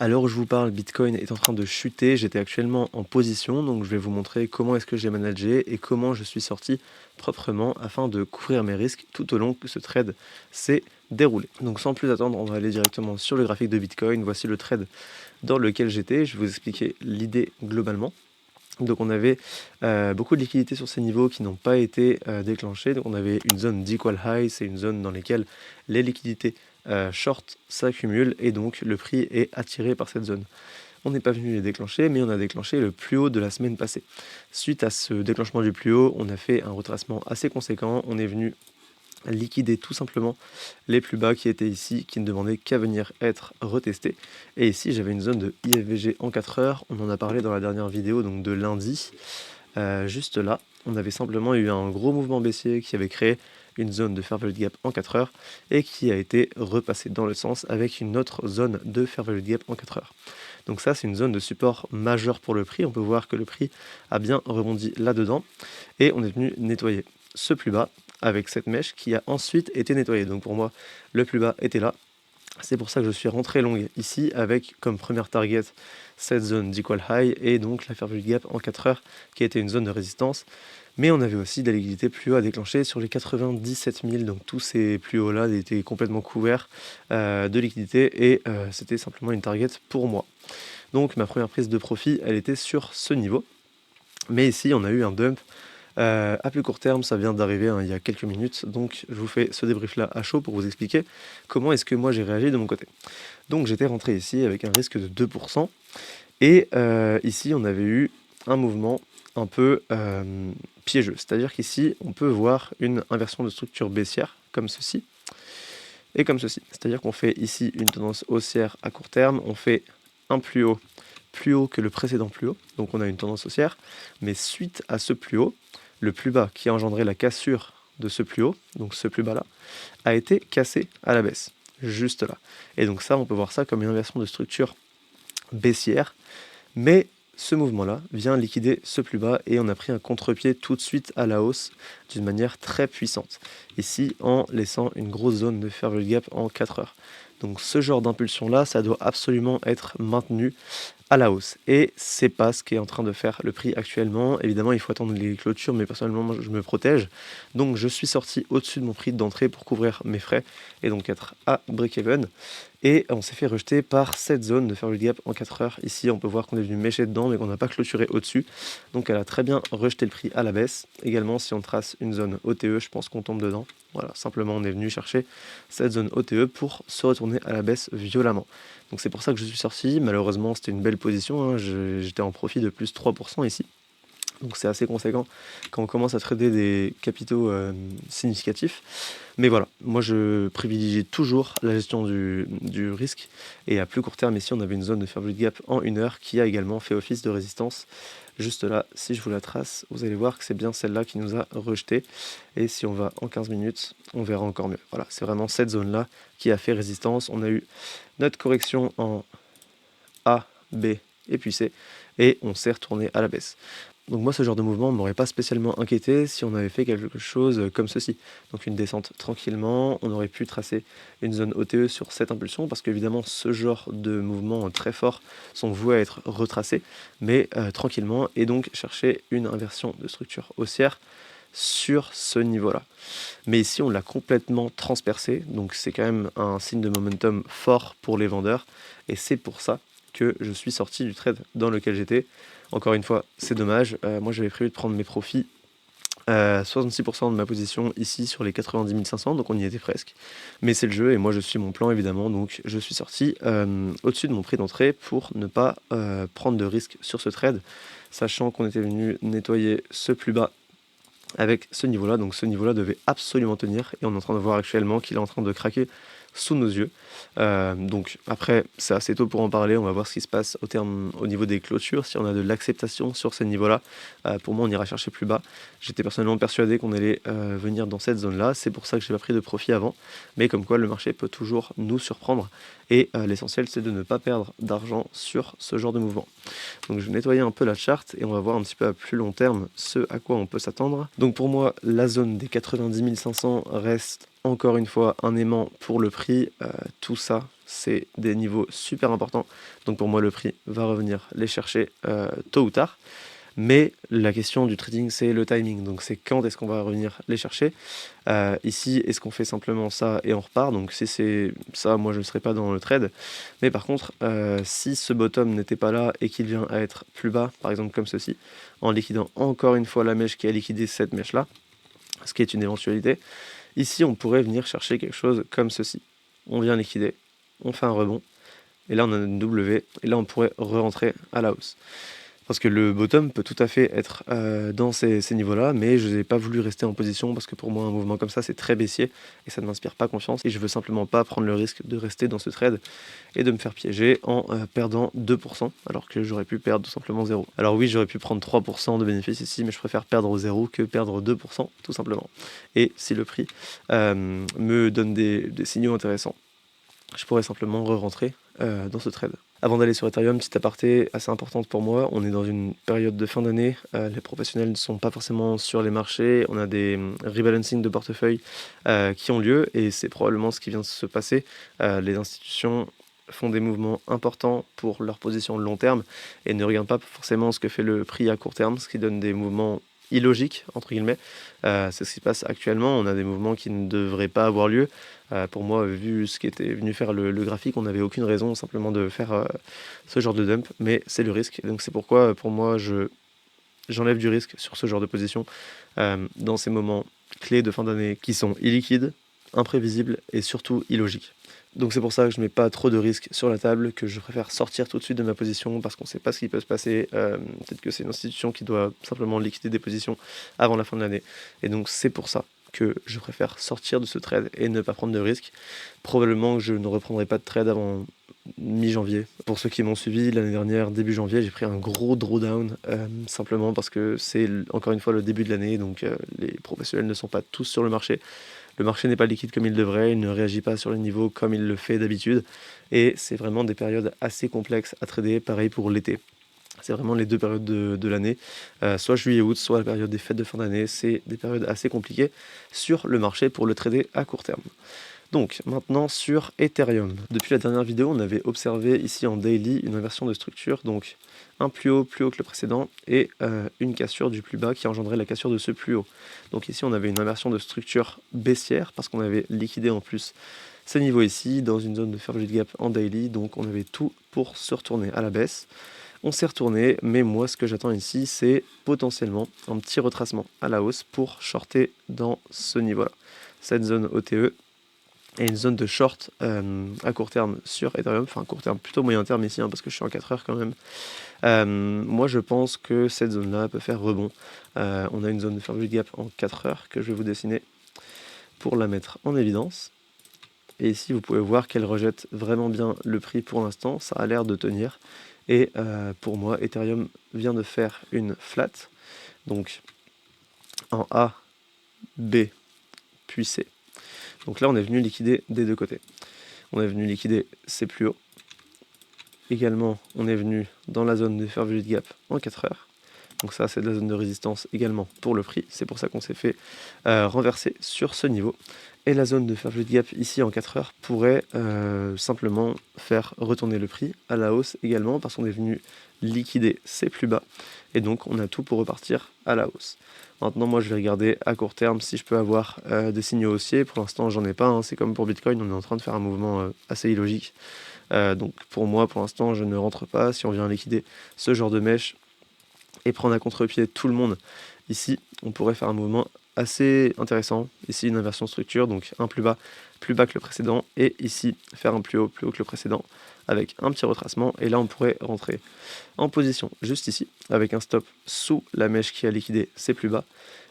À l'heure où je vous parle, Bitcoin est en train de chuter. J'étais actuellement en position, donc je vais vous montrer comment est-ce que j'ai managé et comment je suis sorti proprement afin de couvrir mes risques tout au long que ce trade s'est déroulé. Donc sans plus attendre, on va aller directement sur le graphique de Bitcoin. Voici le trade dans lequel j'étais. Je vais vous expliquer l'idée globalement. Donc on avait beaucoup de liquidités sur ces niveaux qui n'ont pas été déclenchées. Donc on avait une zone d'equal high, c'est une zone dans laquelle les liquidités short s'accumulent et donc le prix est attiré par cette zone. On n'est pas venu les déclencher, mais on a déclenché le plus haut de la semaine passée. Suite à ce déclenchement du plus haut, on a fait un retracement assez conséquent. On est venu liquider tout simplement les plus bas qui étaient ici, qui ne demandaient qu'à venir être retestés. Et ici, j'avais une zone de IFVG en 4 heures. On en a parlé dans la dernière vidéo, donc de lundi. Juste là, on avait simplement eu un gros mouvement baissier qui avait créé une zone de fair value gap en 4 heures et qui a été repassé dans le sens avec une autre zone de fair value gap en 4 heures. Donc ça, c'est une zone de support majeure pour le prix. On peut voir que le prix a bien rebondi là-dedans et on est venu nettoyer ce plus bas avec cette mèche qui a ensuite été nettoyée. Donc pour moi, le plus bas était là. C'est pour ça que je suis rentré long ici avec comme première target cette zone d'equal high et donc la fair value gap en 4 heures qui a été une zone de résistance. Mais on avait aussi de la liquidité plus haut à déclencher sur les 97 000. Donc tous ces plus hauts là étaient complètement couverts de liquidité et c'était simplement une target pour moi. Donc ma première prise de profit, elle était sur ce niveau. Mais ici, on a eu un dump à plus court terme, ça vient d'arriver il y a quelques minutes, donc je vous fais ce débrief-là à chaud pour vous expliquer comment est-ce que moi j'ai réagi de mon côté. Donc j'étais rentré ici avec un risque de 2%, et ici on avait eu un mouvement un peu piégeux, c'est-à-dire qu'ici on peut voir une inversion de structure baissière, comme ceci, et comme ceci. C'est-à-dire qu'on fait ici une tendance haussière à court terme, on fait un plus haut que le précédent plus haut, donc on a une tendance haussière, mais suite à ce plus haut, le plus bas qui a engendré la cassure de ce plus haut, donc ce plus bas là, a été cassé à la baisse, juste là. Et donc ça, on peut voir ça comme une inversion de structure baissière, mais ce mouvement-là vient liquider ce plus bas et on a pris un contre-pied tout de suite à la hausse d'une manière très puissante. Ici, en laissant une grosse zone de fair value gap en 4 heures. Donc ce genre d'impulsion-là, ça doit absolument être maintenu à la hausse. Et c'est pas ce qu'est en train de faire le prix actuellement. Évidemment, il faut attendre les clôtures, mais personnellement, moi, je me protège. Donc, je suis sorti au-dessus de mon prix d'entrée pour couvrir mes frais et donc être à break-even. Et on s'est fait rejeter par cette zone de fair value gap en 4 heures. Ici, on peut voir qu'on est venu mêcher dedans, mais qu'on n'a pas clôturé au-dessus. Donc, elle a très bien rejeté le prix à la baisse. Également, si on trace une zone OTE, je pense qu'on tombe dedans. Voilà, simplement, on est venu chercher cette zone OTE pour se retourner à la baisse violemment. Donc c'est pour ça que je suis sorti. Malheureusement, c'était une belle position, hein. J'étais en profit de plus 3% ici. Donc c'est assez conséquent quand on commence à trader des capitaux significatifs. Mais voilà, moi je privilégie toujours la gestion du risque. Et à plus court terme, ici on avait une zone de fair value gap en 1 heure qui a également fait office de résistance. Juste là, si je vous la trace, vous allez voir que c'est bien celle-là qui nous a rejeté. Et si on va en 15 minutes, on verra encore mieux. Voilà, c'est vraiment cette zone-là qui a fait résistance. On a eu notre correction en A, B et puis C. Et on s'est retourné à la baisse. Donc moi, ce genre de mouvement ne m'aurait pas spécialement inquiété si on avait fait quelque chose comme ceci. Donc une descente tranquillement, on aurait pu tracer une zone OTE sur cette impulsion, parce qu'évidemment, ce genre de mouvements très forts sont voués à être retracés, mais tranquillement, et donc chercher une inversion de structure haussière sur ce niveau-là. Mais ici, on l'a complètement transpercé, donc c'est quand même un signe de momentum fort pour les vendeurs, et c'est pour ça que je suis sorti du trade dans lequel j'étais. Encore une fois, c'est dommage. Moi, j'avais prévu de prendre mes profits 66% de ma position ici sur les 90 500, donc on y était presque. Mais c'est le jeu et moi je suis mon plan évidemment, donc je suis sorti au-dessus de mon prix d'entrée pour ne pas prendre de risque sur ce trade, sachant qu'on était venu nettoyer ce plus bas avec ce niveau-là. Donc ce niveau-là devait absolument tenir et on est en train de voir actuellement qu'il est en train de craquer sous nos yeux. Donc après, c'est assez tôt pour en parler. On va voir ce qui se passe au niveau des clôtures, si on a de l'acceptation sur ces niveaux-là. Pour moi, on ira chercher plus bas. J'étais personnellement persuadé qu'on allait venir dans cette zone-là. C'est pour ça que j'ai pas pris de profit avant. Mais comme quoi, le marché peut toujours nous surprendre. Et l'essentiel, c'est de ne pas perdre d'argent sur ce genre de mouvement. Donc je vais nettoyer un peu la charte et on va voir un petit peu à plus long terme ce à quoi on peut s'attendre. Donc pour moi, la zone des 90 500 reste encore une fois un aimant pour le prix. Tout ça c'est des niveaux super importants. Donc pour moi, le prix va revenir les chercher tôt ou tard. Mais la question du trading, c'est le timing. Donc c'est quand est-ce qu'on va revenir les chercher. Ici, est-ce qu'on fait simplement ça et on repart? Donc si c'est ça, moi je ne serai pas dans le trade. Mais par contre, si ce bottom n'était pas là et qu'il vient à être plus bas, par exemple comme ceci, en liquidant encore une fois la mèche qui a liquidé cette mèche-là, ce qui est une éventualité, ici on pourrait venir chercher quelque chose comme ceci. On vient liquider, on fait un rebond, et là on a une W, et là on pourrait re-rentrer à la hausse. Parce que le bottom peut tout à fait être dans ces niveaux-là, mais je n'ai pas voulu rester en position parce que pour moi, un mouvement comme ça, c'est très baissier et ça ne m'inspire pas confiance. Et je veux simplement pas prendre le risque de rester dans ce trade et de me faire piéger en perdant 2%, alors que j'aurais pu perdre tout simplement 0. Alors oui, j'aurais pu prendre 3% de bénéfice ici, mais je préfère perdre 0 que perdre 2%, tout simplement. Et si le prix me donne des signaux intéressants, je pourrais simplement re-rentrer dans ce trade. Avant d'aller sur Ethereum, petite aparté assez importante pour moi, on est dans une période de fin d'année, les professionnels ne sont pas forcément sur les marchés, on a des rebalancing de portefeuille qui ont lieu et c'est probablement ce qui vient de se passer. Les institutions font des mouvements importants pour leur position long terme et ne regardent pas forcément ce que fait le prix à court terme, ce qui donne des mouvements illogiques, entre guillemets. C'est ce qui se passe actuellement, on a des mouvements qui ne devraient pas avoir lieu. Pour moi, vu ce qui était venu faire le graphique, on n'avait aucune raison simplement de faire ce genre de dump, mais c'est le risque. Donc c'est pourquoi, pour moi, j'enlève du risque sur ce genre de position dans ces moments clés de fin d'année qui sont illiquides, imprévisibles et surtout illogiques. Donc c'est pour ça que je ne mets pas trop de risques sur la table, que je préfère sortir tout de suite de ma position parce qu'on ne sait pas ce qui peut se passer. Peut-être que c'est une institution qui doit simplement liquider des positions avant la fin de l'année. Et donc c'est pour ça que je préfère sortir de ce trade et ne pas prendre de risques. Probablement que je ne reprendrai pas de trade avant mi-janvier. Pour ceux qui m'ont suivi, l'année dernière, début janvier, j'ai pris un gros drawdown, simplement parce que c'est encore une fois le début de l'année, donc les professionnels ne sont pas tous sur le marché. Le marché n'est pas liquide comme il devrait, il ne réagit pas sur les niveaux comme il le fait d'habitude, et c'est vraiment des périodes assez complexes à trader, pareil pour l'été. C'est vraiment les deux périodes de l'année, soit juillet-août, soit la période des fêtes de fin d'année, c'est des périodes assez compliquées sur le marché pour le trader à court terme. Donc maintenant sur Ethereum. Depuis la dernière vidéo, on avait observé ici en daily une inversion de structure, donc un plus haut que le précédent et une cassure du plus bas qui engendrait la cassure de ce plus haut. Donc ici on avait une inversion de structure baissière parce qu'on avait liquidé en plus ces niveaux ici dans une zone de fair value gap en daily, donc on avait tout pour se retourner à la baisse. On s'est retourné, mais moi ce que j'attends ici c'est potentiellement un petit retracement à la hausse pour shorter dans ce niveau-là. Cette zone OTE et une zone de short à court terme sur Ethereum, enfin court terme, plutôt moyen terme ici, parce que je suis en 4 heures quand même. Moi je pense que cette zone-là peut faire rebond. On a une zone de fair value gap en 4 heures que je vais vous dessiner pour la mettre en évidence. Et ici vous pouvez voir qu'elle rejette vraiment bien le prix pour l'instant, ça a l'air de tenir. Et pour moi, Ethereum vient de faire une flat, donc en A, B, puis C. Donc là, on est venu liquider des deux côtés. On est venu liquider ces plus hauts. Également, on est venu dans la zone de fair value gap en 4 heures. Donc ça, c'est de la zone de résistance également pour le prix. C'est pour ça qu'on s'est fait renverser sur ce niveau. Et la zone de fair value gap ici en 4 heures pourrait simplement faire retourner le prix à la hausse également parce qu'on est venu liquider ces plus bas. Et donc, on a tout pour repartir à la hausse. Maintenant, moi, je vais regarder à court terme si je peux avoir des signaux haussiers. Pour l'instant, j'en ai pas. C'est comme pour Bitcoin, on est en train de faire un mouvement assez illogique. Donc, pour moi, pour l'instant, je ne rentre pas. Si on vient liquider ce genre de mèche et prendre à contre-pied tout le monde, ici, on pourrait faire un mouvement assez intéressant. Ici, une inversion de structure, donc un plus bas que le précédent. Et ici, faire un plus haut que le précédent avec un petit retracement. Et là, on pourrait rentrer en position juste ici, avec un stop sous la mèche qui a liquidé ses plus bas,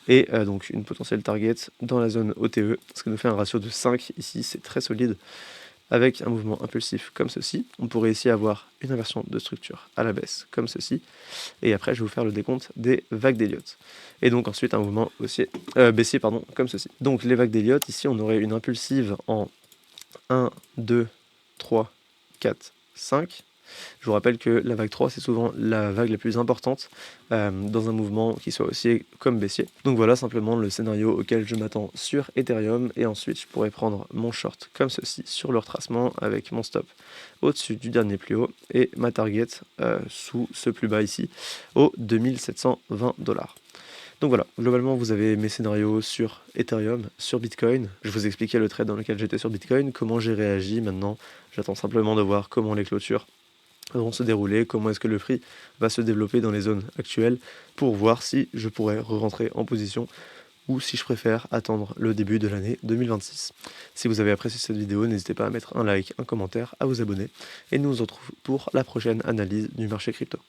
et donc une potentielle target dans la zone OTE, ce qui nous fait un ratio de 5 ici, c'est très solide, avec un mouvement impulsif comme ceci. On pourrait ici avoir une inversion de structure à la baisse, comme ceci, et après je vais vous faire le décompte des vagues d'Elliott. Et donc ensuite un mouvement baissier, comme ceci. Donc les vagues d'Elliott, ici on aurait une impulsive en 1, 2, 3, 4, 5, Je vous rappelle que la vague 3, c'est souvent la vague la plus importante dans un mouvement qui soit haussier comme baissier. Donc voilà simplement le scénario auquel je m'attends sur Ethereum, et ensuite je pourrais prendre mon short comme ceci sur le retracement avec mon stop au-dessus du dernier plus haut et ma target sous ce plus bas ici au 2720 $. Donc voilà, globalement vous avez mes scénarios sur Ethereum, sur Bitcoin. Je vous expliquais le trade dans lequel j'étais sur Bitcoin, comment j'ai réagi. Maintenant j'attends simplement de voir comment les clôtures vont se dérouler, comment est-ce que le prix va se développer dans les zones actuelles pour voir si je pourrais re-rentrer en position ou si je préfère attendre le début de l'année 2026. Si vous avez apprécié cette vidéo, n'hésitez pas à mettre un like, un commentaire, à vous abonner, et nous on se retrouve pour la prochaine analyse du marché crypto.